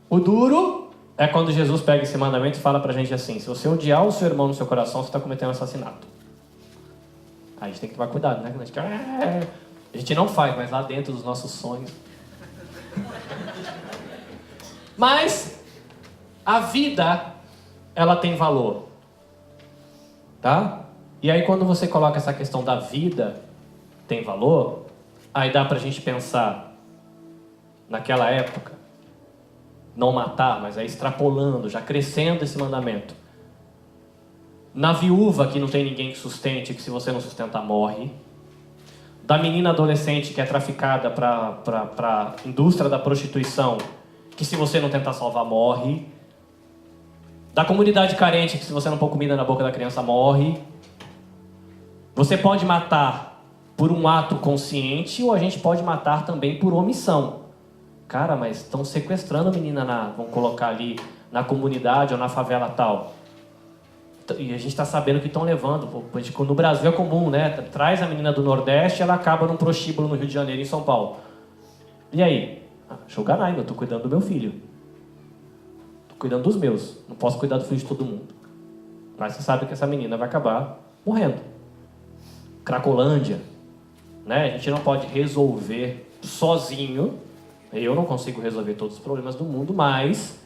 O duro é quando Jesus pega esse mandamento e fala pra gente assim, se você odiar o seu irmão no seu coração, você está cometendo um assassinato. Aí a gente tem que tomar cuidado, né? A gente não faz, mas lá dentro dos nossos sonhos. Mas a vida, ela tem valor. Tá? E aí quando você coloca essa questão da vida tem valor, aí dá pra gente pensar naquela época, não matar, mas aí extrapolando, já crescendo esse mandamento. Na viúva que não tem ninguém que sustente, que se você não sustentar morre. Da menina adolescente que é traficada para a indústria da prostituição, que se você não tentar salvar morre. Da comunidade carente, que se você não pôr comida na boca da criança morre. Você pode matar por um ato consciente ou a gente pode matar também por omissão. Cara, mas estão sequestrando a menina, vamos colocar ali, na comunidade ou na favela tal. E a gente está sabendo que estão levando. No Brasil é comum, né? Traz a menina do Nordeste, ela acaba num prostíbulo no Rio de Janeiro, em São Paulo. E aí? Shoganai, eu estou cuidando do meu filho. Estou cuidando dos meus. Não posso cuidar do filho de todo mundo. Mas você sabe que essa menina vai acabar morrendo. Cracolândia, né? A gente não pode resolver sozinho. Eu não consigo resolver todos os problemas do mundo, mas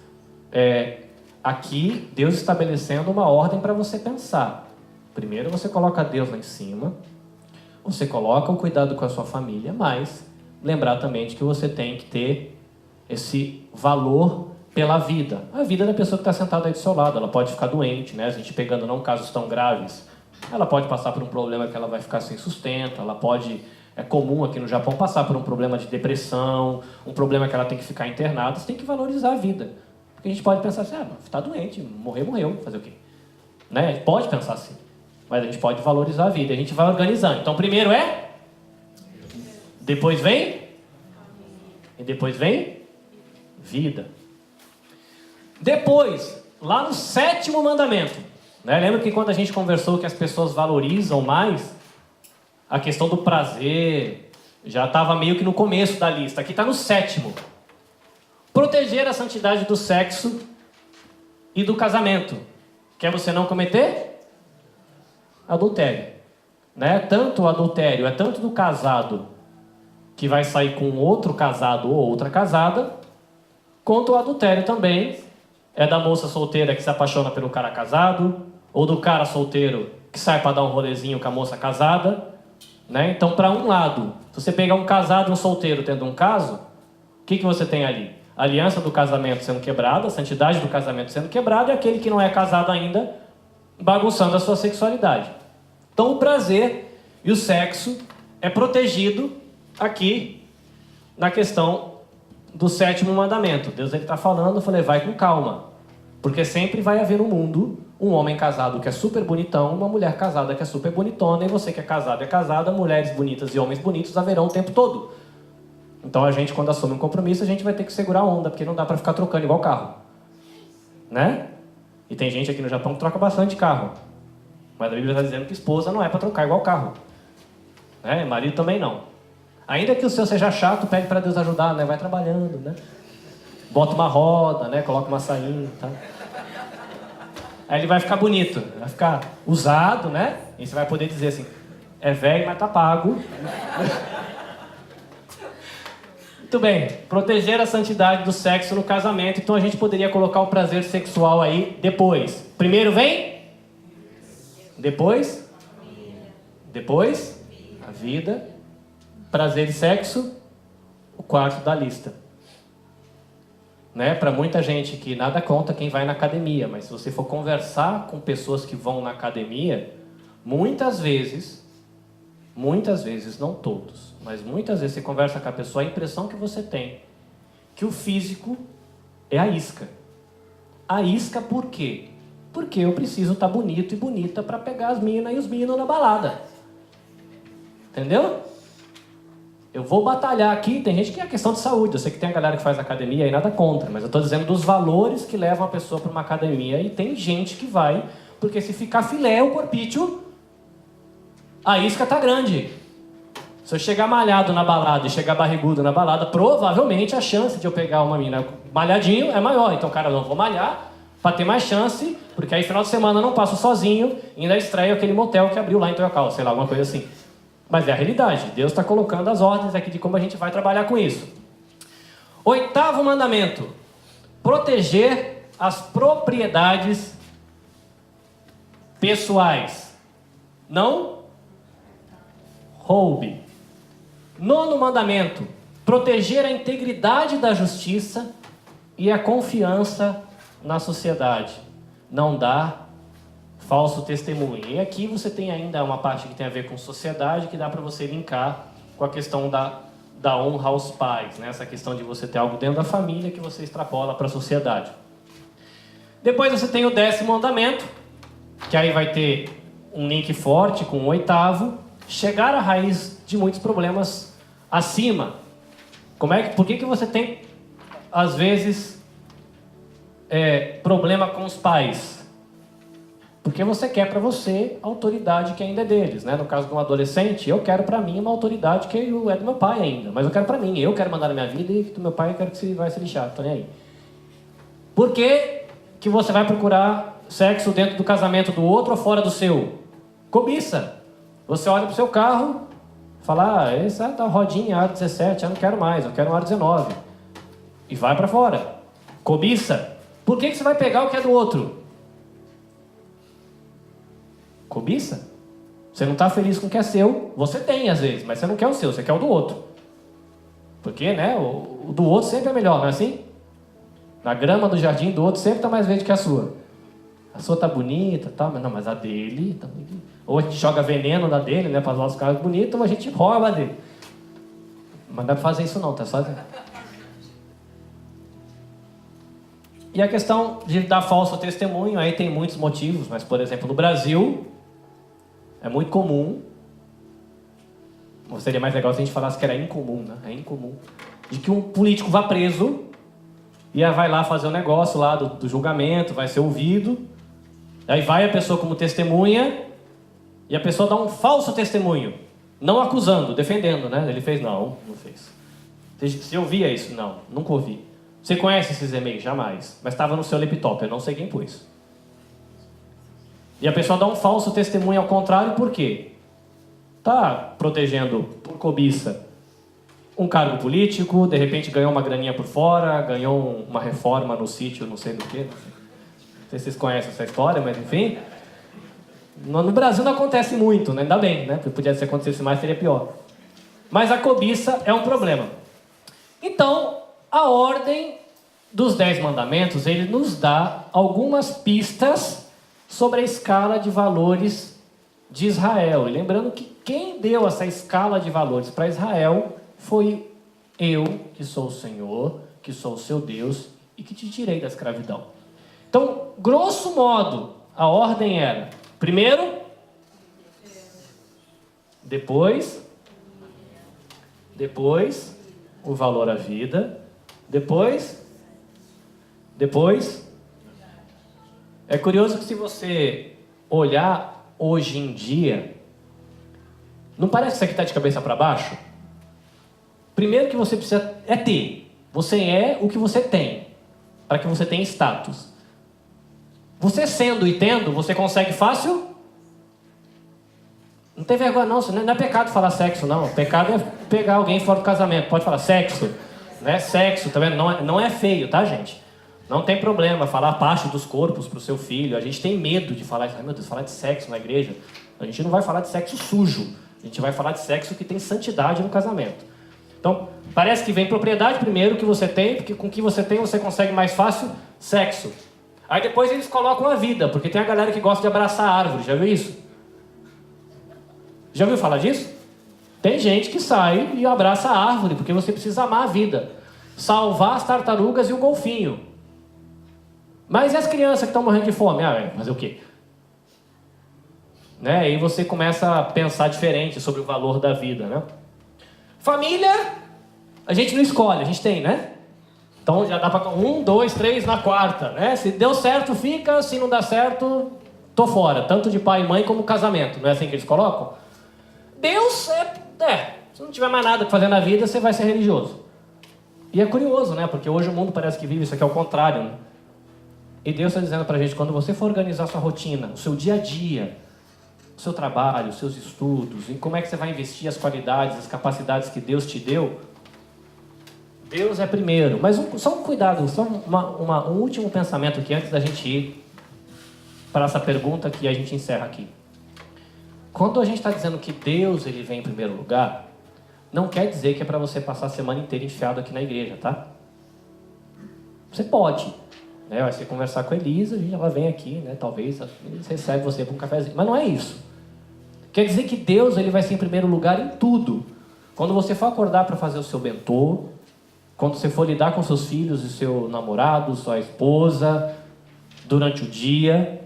aqui Deus estabelecendo uma ordem para você pensar. Primeiro você coloca Deus lá em cima, você coloca o cuidado com a sua família, mas lembrar também de que você tem que ter esse valor pela vida. A vida da pessoa que está sentada aí do seu lado, ela pode ficar doente, né? A gente pegando não casos tão graves, ela pode passar por um problema que ela vai ficar sem sustento, ela pode é comum aqui no Japão passar por um problema de depressão, um problema que ela tem que ficar internada, você tem que valorizar a vida. Porque a gente pode pensar assim, está doente, morreu, fazer o quê? Né? A gente pode pensar assim, mas a gente pode valorizar a vida, a gente vai organizando. Então, primeiro é, depois vem, e depois vem vida. Depois, lá no 7º mandamento, né? Lembra que quando a gente conversou que as pessoas valorizam mais a questão do prazer, já estava meio que no começo da lista. Aqui está no 7º. Proteger a santidade do sexo e do casamento. Quer você não cometer? Adultério. Né? Tanto o adultério é tanto do casado que vai sair com outro casado ou outra casada, quanto o adultério também é da moça solteira que se apaixona pelo cara casado, ou do cara solteiro que sai para dar um rolezinho com a moça casada. Né? Então, para um lado, se você pegar um casado e um solteiro tendo um caso, o que você tem ali? A aliança do casamento sendo quebrada, a santidade do casamento sendo quebrada, e aquele que não é casado ainda bagunçando a sua sexualidade. Então, o prazer e o sexo é protegido aqui na questão do 7º mandamento. Deus está falando, eu falei, vai com calma, porque sempre vai haver no mundo um homem casado que é super bonitão, uma mulher casada que é super bonitona, e você que é casado é casada, mulheres bonitas e homens bonitos haverão o tempo todo. Então a gente, quando assume um compromisso, a gente vai ter que segurar a onda, porque não dá para ficar trocando igual carro. Né? E tem gente aqui no Japão que troca bastante carro. Mas a Bíblia está dizendo que esposa não é para trocar igual carro. Né? Marido também não. Ainda que o seu seja chato, pede para Deus ajudar, né? Vai trabalhando, né? Bota uma roda, né? Coloca uma sainha, tá? Aí ele vai ficar bonito, vai ficar usado, né? E você vai poder dizer assim, é velho, mas tá pago. Muito bem, proteger a santidade do sexo no casamento. Então a gente poderia colocar o prazer sexual aí depois. Primeiro vem? Depois? Depois? A vida. Prazer e sexo, o 4º da lista. Né? Para muita gente que nada conta quem vai na academia, mas se você for conversar com pessoas que vão na academia, muitas vezes, não todos, mas muitas vezes você conversa com a pessoa, a impressão que você tem que o físico é a isca. A isca por quê? Porque eu preciso estar bonito e bonita para pegar as minas e os meninos na balada. Entendeu? Eu vou batalhar aqui, tem gente que é questão de saúde, eu sei que tem a galera que faz academia e nada contra, mas eu estou dizendo dos valores que levam a pessoa para uma academia, e tem gente que vai, porque se ficar filé o corpício, a isca tá grande. Se eu chegar malhado na balada e chegar barrigudo na balada, provavelmente a chance de eu pegar uma mina malhadinho é maior, então cara, eu não vou malhar para ter mais chance, porque aí final de semana eu não passo sozinho e ainda estreio aquele motel que abriu lá em Toyokawa, sei lá, alguma coisa assim. Mas é a realidade. Deus está colocando as ordens aqui de como a gente vai trabalhar com isso. 8º mandamento. Proteger as propriedades pessoais. Não roube. 9º mandamento. Proteger a integridade da justiça e a confiança na sociedade. Não dar falso testemunho. E aqui você tem ainda uma parte que tem a ver com sociedade, que dá para você linkar com a questão da honra aos pais, né? Essa questão de você ter algo dentro da família que você extrapola para a sociedade. Depois você tem o 10º mandamento, que aí vai ter um link forte com o 8º, chegar à raiz de muitos problemas acima. Por que você tem, às vezes, problema com os pais? Porque você quer para você a autoridade que ainda é deles, né? No caso de um adolescente, eu quero para mim uma autoridade que é do meu pai ainda, mas eu quero para mim, eu quero mandar na minha vida, e do meu pai eu quero que vai se lixar, tô nem aí. Por que você vai procurar sexo dentro do casamento do outro ou fora do seu? Cobiça. Você olha pro seu carro, fala, essa tá rodinha, aro 17, eu não quero mais, eu quero um aro 19. E vai para fora. Cobiça. Por que você vai pegar o que é do outro? Cobiça? Você não está feliz com o que é seu, você tem às vezes, mas você não quer o seu, você quer o do outro. Porque, né, o do outro sempre é melhor, não é assim? Na grama do jardim do outro sempre está mais verde que a sua. A sua tá bonita, tá, mas a dele tá bonita. Ou a gente joga veneno na dele, né, para os nossos caras bonitos, ou a gente rouba a dele. Mas não dá pra fazer isso não, tá sozinho. E a questão de dar falso testemunho, aí tem muitos motivos, mas, por exemplo, no Brasil, é muito comum, ou seria mais legal se a gente falasse que era incomum, né? É incomum, de que um político vá preso e vai lá fazer o negócio lá do julgamento, vai ser ouvido, aí vai a pessoa como testemunha e a pessoa dá um falso testemunho, não acusando, defendendo, né? Ele fez, não fez. Você ouvia isso? Não, nunca ouvi. Você conhece esses e-mails? Jamais. Mas estava no seu laptop, eu não sei quem pôs. E a pessoa dá um falso testemunho ao contrário, por quê? Está protegendo por cobiça um cargo político, de repente ganhou uma graninha por fora, ganhou uma reforma no sítio, não sei do que. Não sei se vocês conhecem essa história, mas enfim. No Brasil não acontece muito, né? Ainda bem, né? Porque podia se acontecesse mais, seria pior. Mas a cobiça é um problema. Então, a ordem dos 10 mandamentos, ele nos dá algumas pistas sobre a escala de valores de Israel. E lembrando que quem deu essa escala de valores para Israel foi eu, que sou o Senhor, que sou o seu Deus e que te tirei da escravidão. Então, grosso modo, a ordem era: primeiro, depois, o valor à vida, depois. É curioso que se você olhar hoje em dia, não parece que isso aqui está de cabeça para baixo? Primeiro que você precisa ter. Você é o que você tem, para que você tenha status. Você sendo e tendo, você consegue fácil? Não tem vergonha não, não é pecado falar sexo não. Pecado é pegar alguém fora do casamento. Pode falar sexo, né? Sexo, tá vendo? Não é feio, tá, gente? Não tem problema falar parte dos corpos para o seu filho. A gente tem medo de falar, ai meu Deus, falar de sexo na igreja. A gente não vai falar de sexo sujo. A gente vai falar de sexo que tem santidade no casamento. Então, parece que vem propriedade primeiro que você tem, porque com o que você tem você consegue mais fácil sexo. Aí depois eles colocam a vida, porque tem a galera que gosta de abraçar árvore, já viu isso? Já ouviu falar disso? Tem gente que sai e abraça a árvore, porque você precisa amar a vida. Salvar as tartarugas e o golfinho. Mas e as crianças que estão morrendo de fome? Fazer o quê? Né? Aí você começa a pensar diferente sobre o valor da vida, né? Família, a gente não escolhe, a gente tem, né? Então já dá para 1, 2, 3 na quarta, né? Se deu certo, fica. Se não dá certo, tô fora. Tanto de pai e mãe como casamento. Não é assim que eles colocam? Deus se não tiver mais nada para fazer na vida, você vai ser religioso. E é curioso, né? Porque hoje o mundo parece que vive isso aqui ao contrário, né? E Deus está dizendo para a gente, quando você for organizar sua rotina, o seu dia a dia, o seu trabalho, os seus estudos, em como é que você vai investir as qualidades, as capacidades que Deus te deu, Deus é primeiro. Mas só um cuidado, só um último pensamento aqui, antes da gente ir para essa pergunta que a gente encerra aqui. Quando a gente está dizendo que Deus ele vem em primeiro lugar, não quer dizer que é para você passar a semana inteira enfiado aqui na igreja, tá? Você pode. Né? Vai você conversar com a Elisa, ela vem aqui, né? Talvez eles recebem você para um cafezinho. Mas não é isso. Quer dizer que Deus ele vai ser em primeiro lugar em tudo. Quando você for acordar para fazer o seu bentô, quando você for lidar com seus filhos e seu namorado, sua esposa, durante o dia,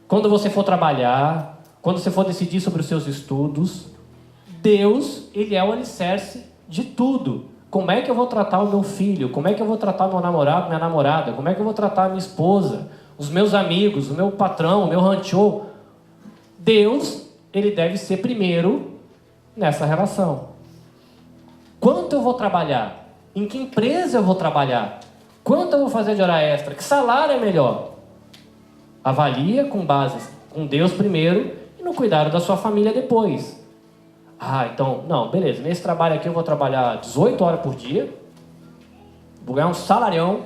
quando você for trabalhar, quando você for decidir sobre os seus estudos, Deus, ele é o alicerce de tudo. Como é que eu vou tratar o meu filho? Como é que eu vou tratar meu namorado, minha namorada? Como é que eu vou tratar a minha esposa? Os meus amigos, o meu patrão, o meu rancho? Deus, ele deve ser primeiro nessa relação. Quanto eu vou trabalhar? Em que empresa eu vou trabalhar? Quanto eu vou fazer de hora extra? Que salário é melhor? Avalia com base com Deus primeiro e no cuidado da sua família depois. Então, não, beleza, nesse trabalho aqui eu vou trabalhar 18 horas por dia, vou ganhar um salarião,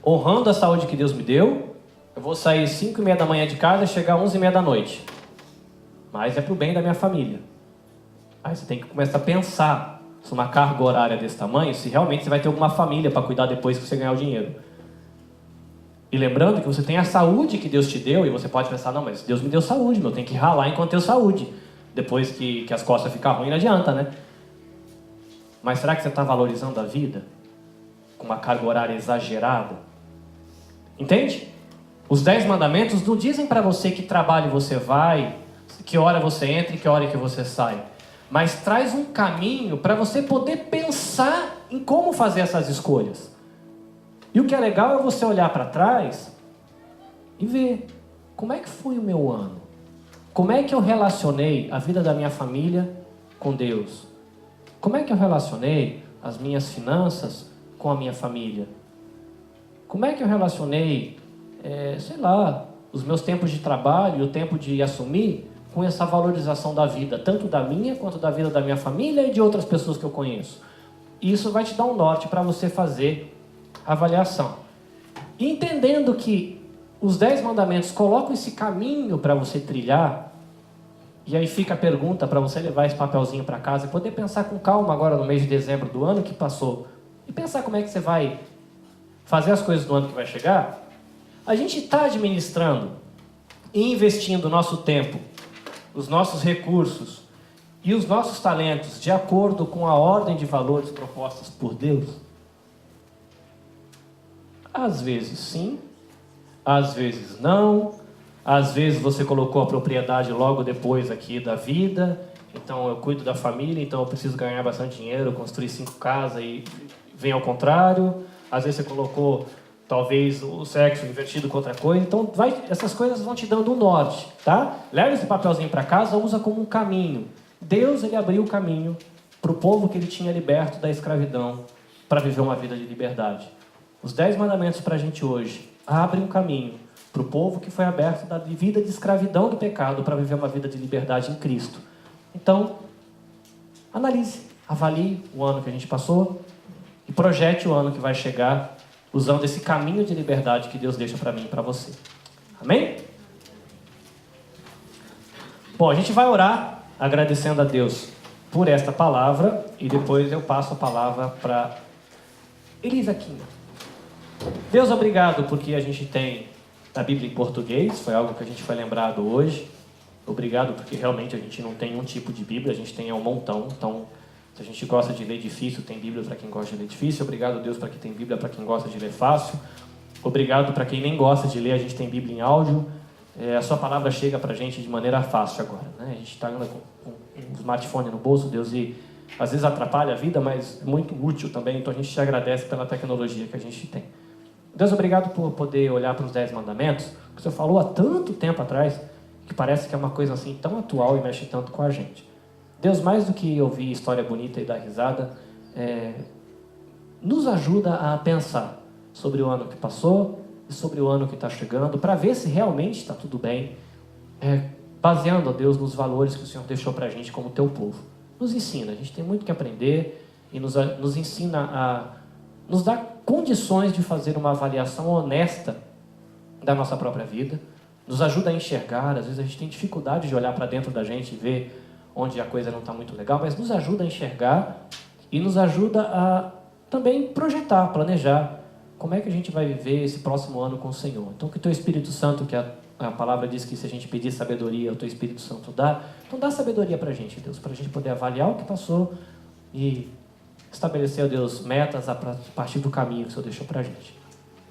honrando a saúde que Deus me deu, eu vou sair 5h30 da manhã de casa e chegar 11h30 da noite. Mas é pro bem da minha família. Aí você tem que começar a pensar se uma carga horária desse tamanho, se realmente você vai ter alguma família para cuidar depois que você ganhar o dinheiro. E lembrando que você tem a saúde que Deus te deu, e você pode pensar, não, mas Deus me deu saúde, eu tenho que ralar enquanto tenho saúde. Depois que as costas ficam ruins, não adianta, né? Mas será que você está valorizando a vida? Com uma carga horária exagerada? Entende? Os 10 mandamentos não dizem para você que trabalho você vai, que hora você entra e que hora que você sai. Mas traz um caminho para você poder pensar em como fazer essas escolhas. E o que é legal é você olhar para trás e ver como é que foi o meu ano. Como é que eu relacionei a vida da minha família com Deus? Como é que eu relacionei as minhas finanças com a minha família? Como é que eu relacionei, os meus tempos de trabalho e o tempo de assumir com essa valorização da vida, tanto da minha quanto da vida da minha família e de outras pessoas que eu conheço? E isso vai te dar um norte para você fazer a avaliação. E entendendo que os 10 mandamentos colocam esse caminho para você trilhar, e aí fica a pergunta para você levar esse papelzinho para casa e poder pensar com calma agora no mês de dezembro do ano que passou, e pensar como é que você vai fazer as coisas do ano que vai chegar. A gente está administrando e investindo o nosso tempo, os nossos recursos e os nossos talentos de acordo com a ordem de valores propostas por Deus? Às vezes sim, às vezes não. Às vezes você colocou a propriedade logo depois aqui da vida, então eu cuido da família, então eu preciso ganhar bastante dinheiro, construir 5 casas, e vem ao contrário. Às vezes você colocou talvez o sexo invertido com outra coisa. Então essas coisas vão te dando um norte, tá? Leva esse papelzinho para casa, usa como um caminho. Deus, ele abriu o caminho para o povo que ele tinha liberto da escravidão para viver uma vida de liberdade. Os 10 mandamentos para a gente hoje abrem um caminho para o povo que foi aberto da vida de escravidão do pecado para viver uma vida de liberdade em Cristo. Então, analise, avalie o ano que a gente passou e projete o ano que vai chegar usando esse caminho de liberdade que Deus deixa para mim e para você. Amém? Bom, a gente vai orar agradecendo a Deus por esta palavra e depois eu passo a palavra para Elisa Quina. Deus, obrigado porque a gente tem a Bíblia em português, foi algo que a gente foi lembrado hoje. Obrigado porque realmente a gente não tem um tipo de Bíblia, a gente tem um montão. Então, se a gente gosta de ler difícil, tem Bíblia para quem gosta de ler difícil. Obrigado, Deus, para quem tem Bíblia para quem gosta de ler fácil. Obrigado para quem nem gosta de ler, a gente tem Bíblia em áudio. A sua palavra chega para a gente de maneira fácil agora, né? A gente está andando com um smartphone no bolso, Deus, e às vezes atrapalha a vida, mas é muito útil também. Então a gente te agradece pela tecnologia que a gente tem. Deus, obrigado por poder olhar para os 10 mandamentos, que o Senhor falou há tanto tempo atrás, que parece que é uma coisa assim tão atual e mexe tanto com a gente. Deus, mais do que ouvir história bonita e dar risada, nos ajuda a pensar sobre o ano que passou e sobre o ano que está chegando, para ver se realmente está tudo bem, baseando, ó Deus, nos valores que o Senhor deixou para a gente como teu povo. Nos ensina, a gente tem muito que aprender e nos ensina a nos dá condições de fazer uma avaliação honesta da nossa própria vida, nos ajuda a enxergar. Às vezes a gente tem dificuldade de olhar para dentro da gente e ver onde a coisa não está muito legal, mas nos ajuda a enxergar e nos ajuda a também projetar, planejar como é que a gente vai viver esse próximo ano com o Senhor. Então que o teu Espírito Santo, que a palavra diz que se a gente pedir sabedoria, o teu Espírito Santo dá, então dá sabedoria para a gente, Deus, para a gente poder avaliar o que passou e estabelecer, Deus, metas a partir do caminho que o Senhor deixou para a gente.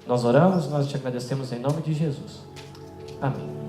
Nós oramos, nós te agradecemos em nome de Jesus. Amém.